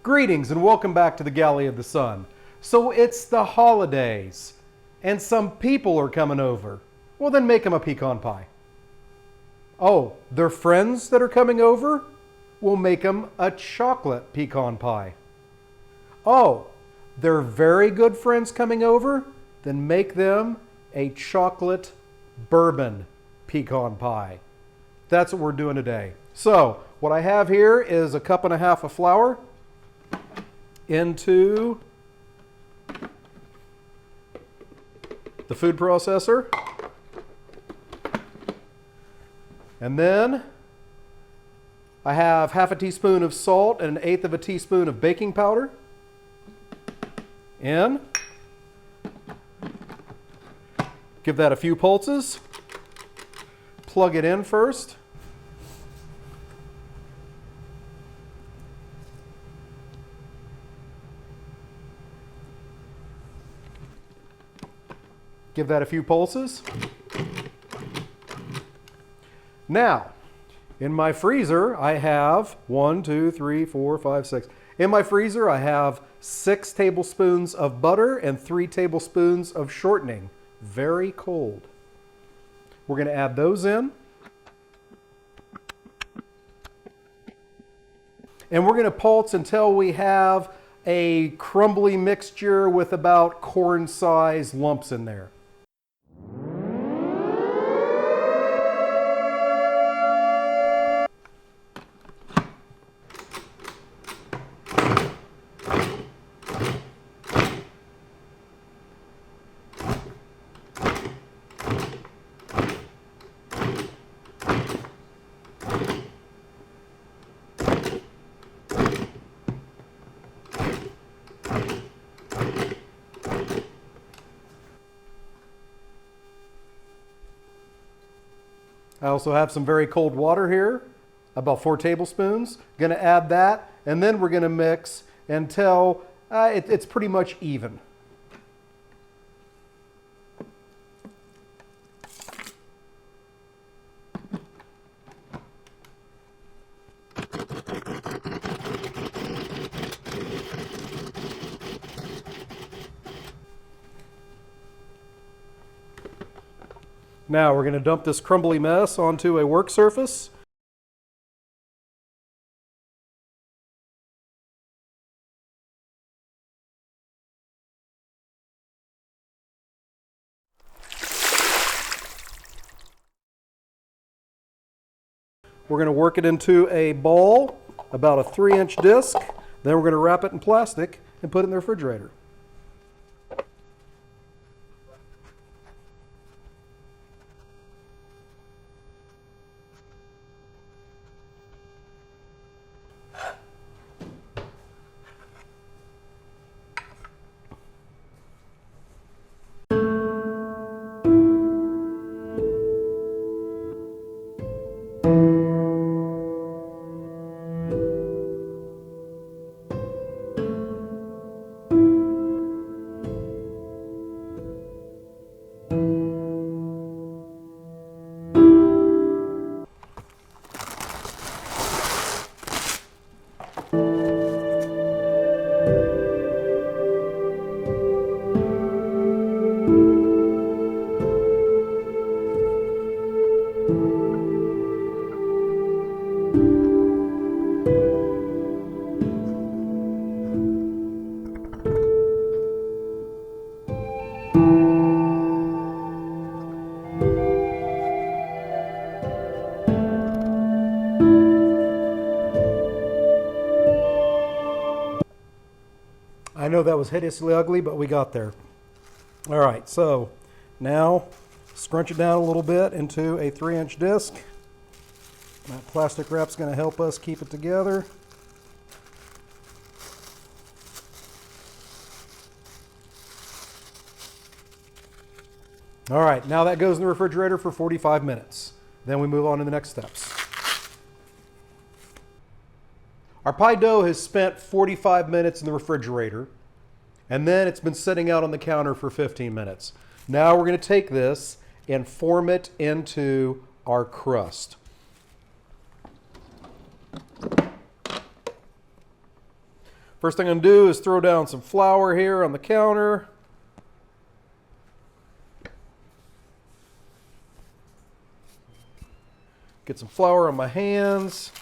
Greetings and welcome back to the Galley of the Sun. So it's the holidays and some people are coming over. Well, then make them a pecan pie. Oh, they're friends that are coming over? We'll make them a chocolate pecan pie. Oh, they're very good friends coming over? Then make them a chocolate bourbon pecan pie. That's what we're doing today. So what I have here is a cup and a half of flour into the food processor. And then I have half a teaspoon of salt and 1/8 of a teaspoon of baking powder in. Give that a few pulses. Plug it in first. Give that a few pulses. Now, in my freezer, I have 1, 2, 3, 4, 5, 6. In my freezer, I have 6 tablespoons of butter and 3 tablespoons of shortening. Very cold. We're going to add those in. And we're going to pulse until we have a crumbly mixture with about corn-sized lumps in there. I also have some very cold water here, about 4 tablespoons. Going to add that, and then we're going to mix until it's pretty much even. Now we're going to dump this crumbly mess onto a work surface. We're going to work it into a ball, about a 3-inch disc. Then we're going to wrap it in plastic and put it in the refrigerator. I know that was hideously ugly, but we got there. All right, so now scrunch it down a little bit into a 3-inch disc. That plastic wrap's going to help us keep it together. All right, now that goes in the refrigerator for 45 minutes. Then we move on to the next steps. Our pie dough has spent 45 minutes in the refrigerator, and then it's been sitting out on the counter for 15 minutes. Now we're going to take this and form it into our crust. First thing I'm going to do is throw down some flour here on the counter. Get some flour on my hands.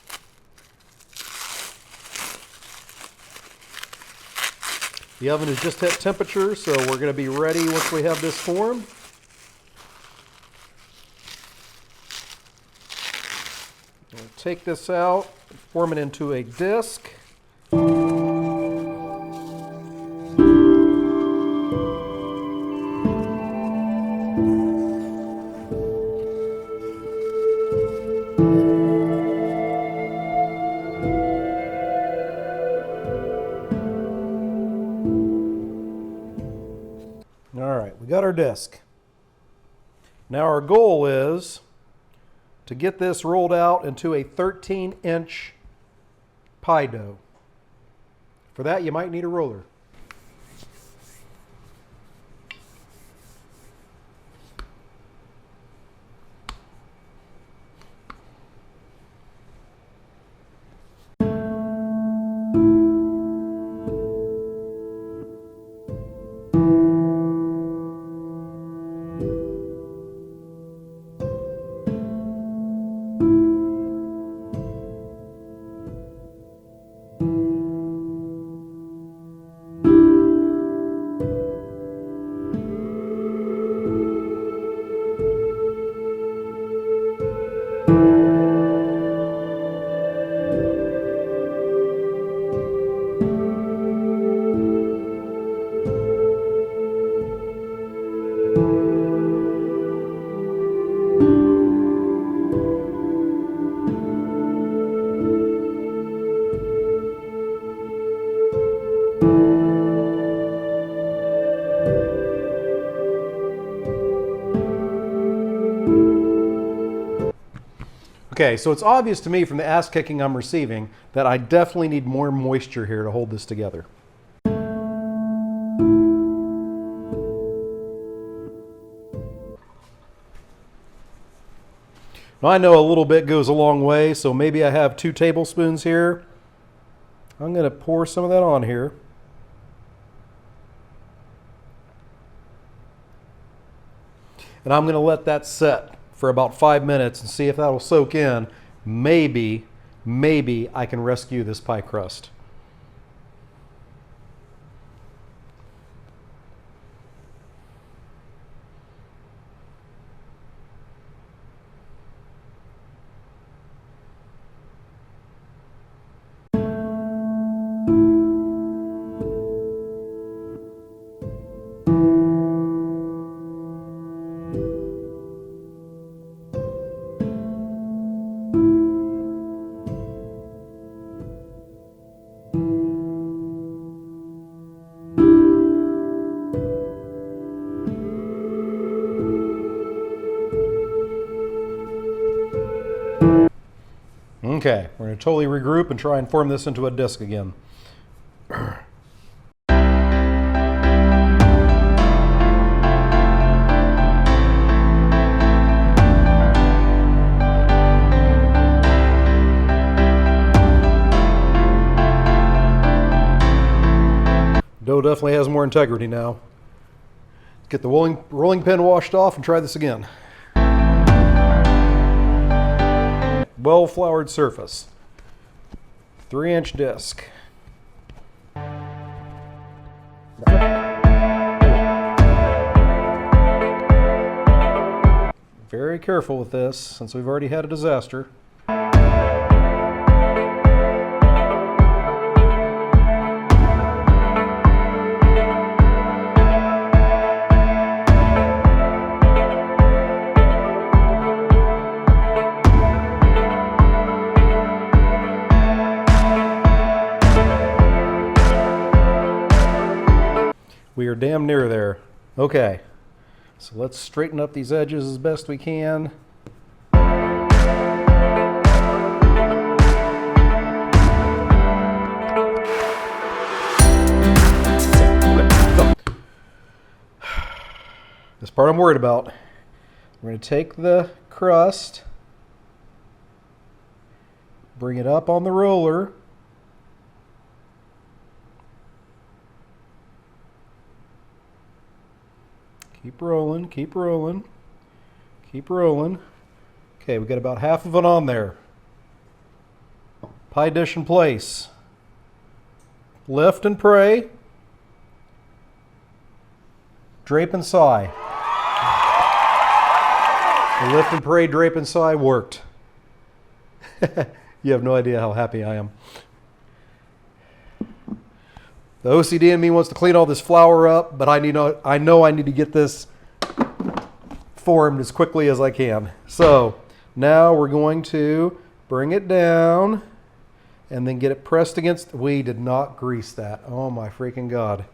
The oven is just at temperature, so we're going to be ready once we have this formed. We'll take this out, form it into a disc. All right, we got our disc. Now our goal is to get this rolled out into a 13-inch pie dough. For that, you might need a roller. Okay, so it's obvious to me from the ass kicking I'm receiving that I definitely need more moisture here to hold this together. Now I know a little bit goes a long way, so maybe I have 2 tablespoons here. I'm going to pour some of that on here. And I'm going to let that set for about 5 minutes and see if that'll soak in. Maybe I can rescue this pie crust. Okay, we're going to totally regroup and try and form this into a disc again. Dough definitely has more integrity now. Get the rolling pin washed off and try this again. Well floured surface. 3-inch disc. Very careful with this since we've already had a disaster. We are damn near there. Okay, so let's straighten up these edges as best we can. This part I'm worried about. We're going to take the crust, bring it up on the roller, Keep rolling, keep rolling, keep rolling. Okay, we got about half of it on there. Pie dish in place. Lift and pray. Drape and sigh. The lift and pray, drape and sigh worked. You have no idea how happy I am. The OCD in me wants to clean all this flour up, but I know I need to get this formed as quickly as I can. So now we're going to bring it down and then get it pressed against. We did not grease that. Oh my freaking God.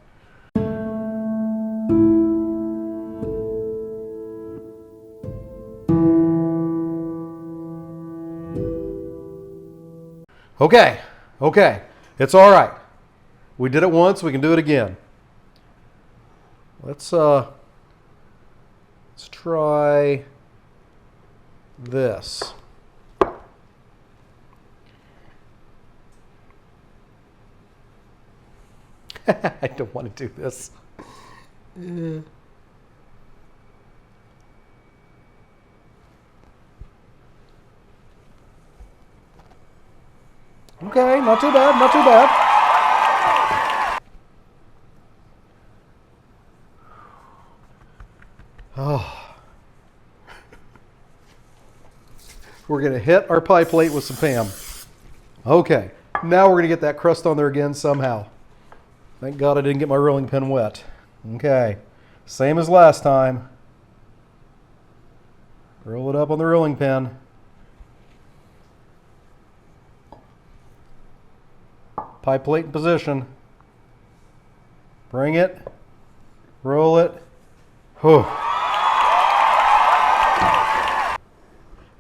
Okay, it's all right. We did it once, we can do it again. Let's try this. I don't want to do this. Okay, not too bad, not too bad. Oh. We're going to hit our pie plate with some Pam. Okay, now we're going to get that crust on there again somehow. Thank God I didn't get my rolling pin wet. Okay, same as last time. Roll it up on the rolling pin. Pie plate in position. Bring it. Roll it. Whew.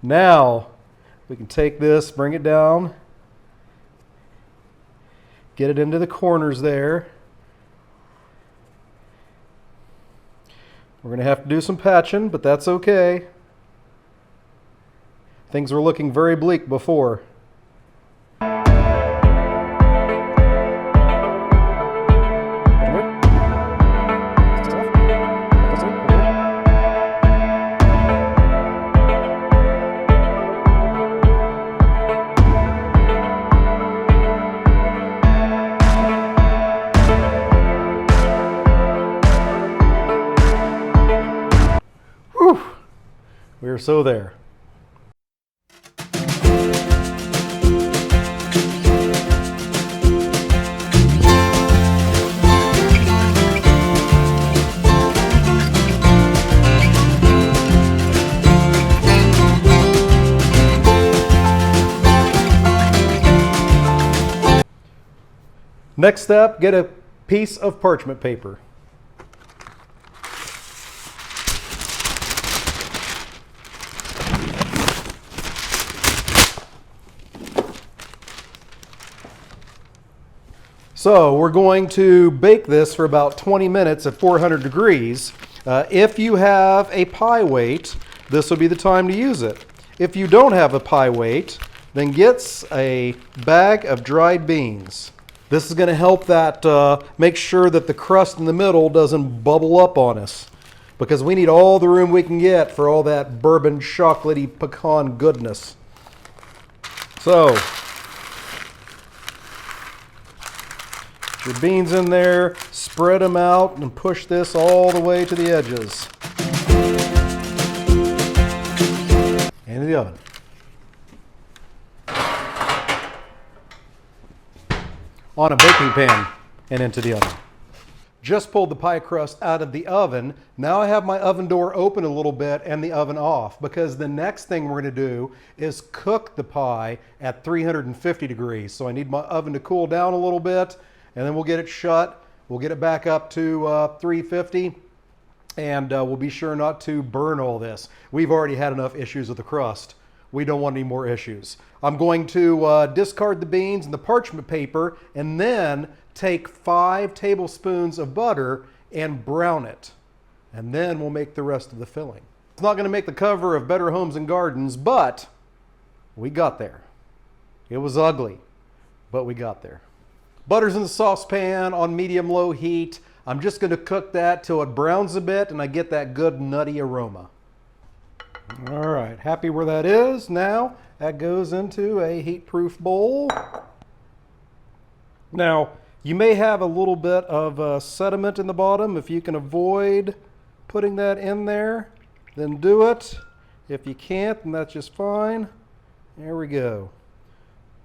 Now we can take this, bring it down, get it into the corners there. We're going to have to do some patching, but that's okay. Things were looking very bleak before. We are so there. Next step, get a piece of parchment paper. So we're going to bake this for about 20 minutes at 400 degrees. If you have a pie weight, this will be the time to use it. If you don't have a pie weight, then get a bag of dried beans. This is going to help that make sure that the crust in the middle doesn't bubble up on us, because we need all the room we can get for all that bourbon chocolatey pecan goodness. So your beans in there, spread them out, and push this all the way to the edges. Into the oven. On a baking pan and into the oven. Just pulled the pie crust out of the oven. Now I have my oven door open a little bit and the oven off, because the next thing we're going to do is cook the pie at 350 degrees. So I need my oven to cool down a little bit, and then we'll get it shut. We'll get it back up to 350, and we'll be sure not to burn all this. We've already had enough issues with the crust. We don't want any more issues. I'm going to discard the beans and the parchment paper, and then take 5 tablespoons of butter and brown it. And then we'll make the rest of the filling. It's not going to make the cover of Better Homes and Gardens, but we got there. It was ugly, but we got there. Butter's in the saucepan on medium-low heat. I'm just going to cook that till it browns a bit and I get that good nutty aroma. All right, happy where that is. Now that goes into a heat-proof bowl. Now, you may have a little bit of sediment in the bottom. If you can avoid putting that in there, then do it. If you can't, then that's just fine. There we go.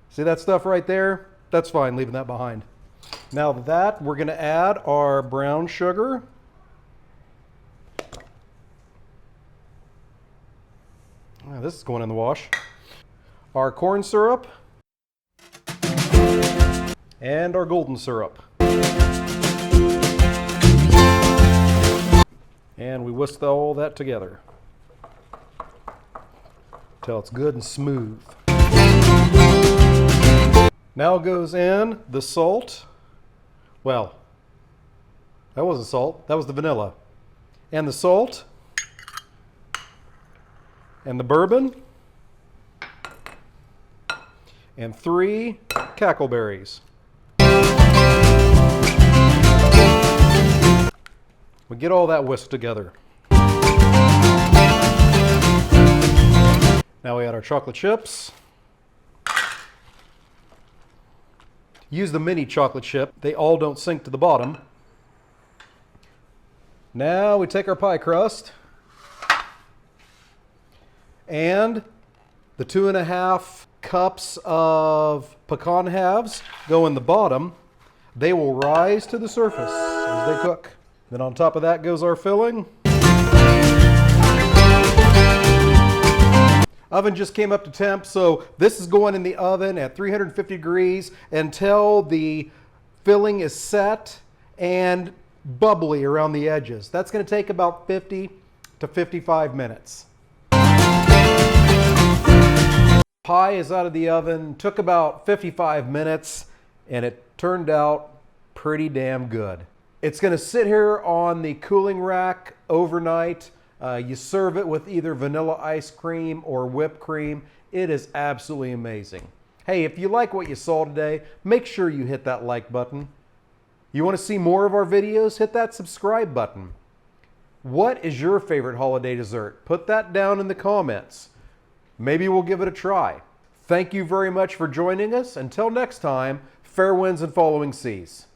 See that stuff right there? That's fine, leaving that behind. Now that, we're going to add our brown sugar. Oh, this is going in the wash. Our corn syrup. And our golden syrup. And we whisk all that together till it's good and smooth. Now goes in the salt. Well, that wasn't salt, that was the vanilla. And the salt. And the bourbon. And 3 cackleberries. We get all that whisked together. Now we add our chocolate chips. Use the mini chocolate chip. They all don't sink to the bottom. Now we take our pie crust and the 2.5 cups of pecan halves go in the bottom. They will rise to the surface as they cook. Then on top of that goes our filling. Oven just came up to temp, so this is going in the oven at 350 degrees until the filling is set and bubbly around the edges. That's going to take about 50 to 55 minutes. Pie is out of the oven, took about 55 minutes, and it turned out pretty damn good. It's going to sit here on the cooling rack overnight. You serve it with either vanilla ice cream or whipped cream. It is absolutely amazing. Hey, if you like what you saw today, make sure you hit that like button. You want to see more of our videos? Hit that subscribe button. What is your favorite holiday dessert? Put that down in the comments. Maybe we'll give it a try. Thank you very much for joining us. Until next time, fair winds and following seas.